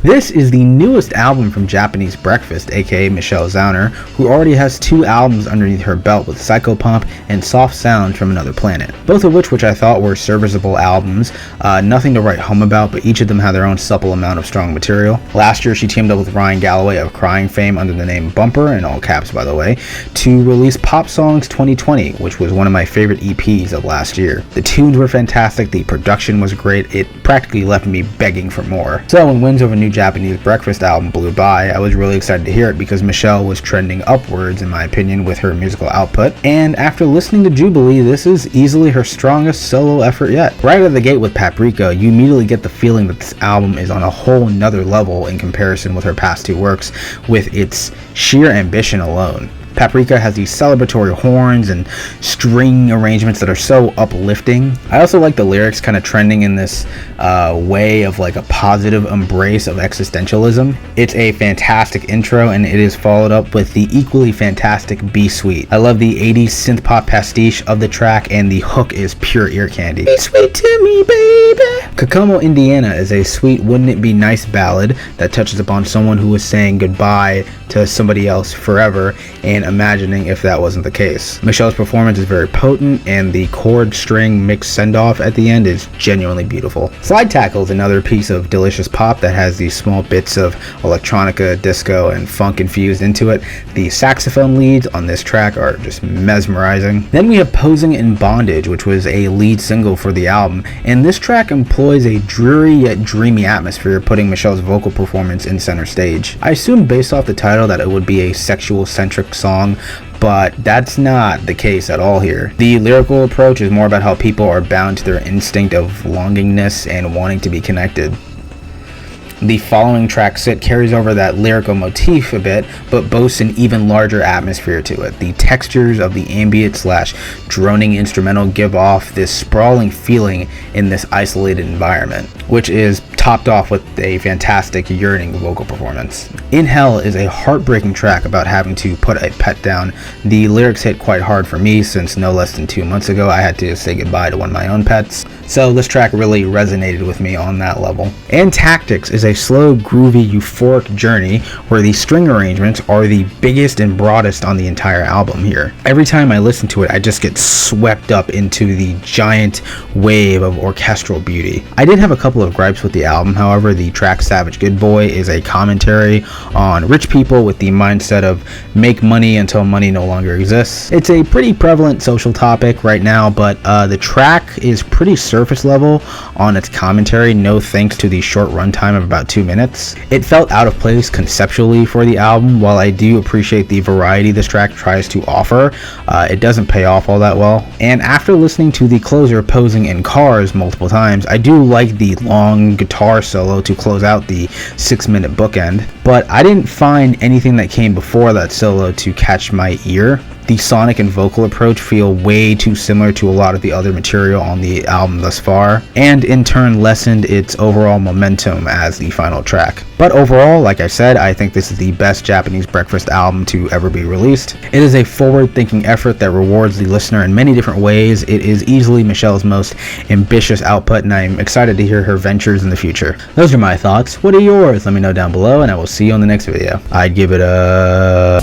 This is the newest album from Japanese Breakfast, aka Michelle Zauner, who already has 2 albums underneath her belt with Psychopomp and Soft Sounds from Another Planet, both of which I thought were serviceable albums, nothing to write home about, but each of them had their own supple amount of strong material. Last year she teamed up with Ryan Galloway of Crying fame under the name Bumper, in all caps by the way, to release Pop Songs 2020, which was one of my favorite EPs of last year. The tunes were fantastic, the production was great, it practically left me begging for more. So when Winds of a New Japanese Breakfast album blew by, I was really excited to hear it because Michelle was trending upwards in my opinion with her musical output, and after listening to Jubilee, this is easily her strongest solo effort yet. Right out of the gate with Paprika, you immediately get the feeling that this album is on a whole nother level in comparison with her past 2 works with its sheer ambition alone. Paprika has these celebratory horns and string arrangements that are so uplifting. I also like the lyrics kind of trending in this way of like a positive embrace of existentialism. It's a fantastic intro and it is followed up with the equally fantastic Be Sweet. I love the 80s synth pop pastiche of the track and the hook is pure ear candy. Be sweet to me, baby. Kokomo, Indiana is a sweet Wouldn't It Be Nice ballad that touches upon someone who was saying goodbye to somebody else forever and imagining if that wasn't the case. Michelle's performance is very potent and the chord string mix send-off at the end is genuinely beautiful. Slide Tackle is another piece of delicious pop that has these small bits of electronica, disco, and funk infused into it. The saxophone leads on this track are just mesmerizing. Then we have Posing in Bondage, which was a lead single for the album, and this track employs a dreary yet dreamy atmosphere, putting Michelle's vocal performance in center stage. I assumed based off the title that it would be a sexual-centric song, but that's not the case at all here. The lyrical approach is more about how people are bound to their instinct of longingness and wanting to be connected. The following track, Sit, carries over that lyrical motif a bit, but boasts an even larger atmosphere to it. The textures of the ambient / droning instrumental give off this sprawling feeling in this isolated environment, which is topped off with a fantastic yearning vocal performance. In Hell is a heartbreaking track about having to put a pet down. The lyrics hit quite hard for me since no less than 2 months ago I had to say goodbye to one of my own pets, so this track really resonated with me on that level. And Tactics is a slow, groovy, euphoric journey where the string arrangements are the biggest and broadest on the entire album here. Every time I listen to it, I just get swept up into the giant wave of orchestral beauty. I did have a couple of gripes with the album, however. The track Savage Good Boy is a commentary on rich people with the mindset of make money until money no longer exists. It's a pretty prevalent social topic right now, but the track is pretty surface level on its commentary, no thanks to the short runtime of about 2 minutes. It felt out of place conceptually for the album. While I do appreciate the variety this track tries to offer, it doesn't pay off all that well. And after listening to the closer Posing in Cars multiple times, I do like the long guitar solo to close out the 6-minute bookend, but I didn't find anything that came before that solo to catch my ear. The sonic and vocal approach feel way too similar to a lot of the other material on the album thus far, and in turn lessened its overall momentum as the final track. But overall, like I said, I think this is the best Japanese Breakfast album to ever be released. It is a forward-thinking effort that rewards the listener in many different ways. It is easily Michelle's most ambitious output, and I'm excited to hear her ventures in the future. Those are my thoughts. What are yours? Let me know down below, and I will see you on the next video. I'd give it a...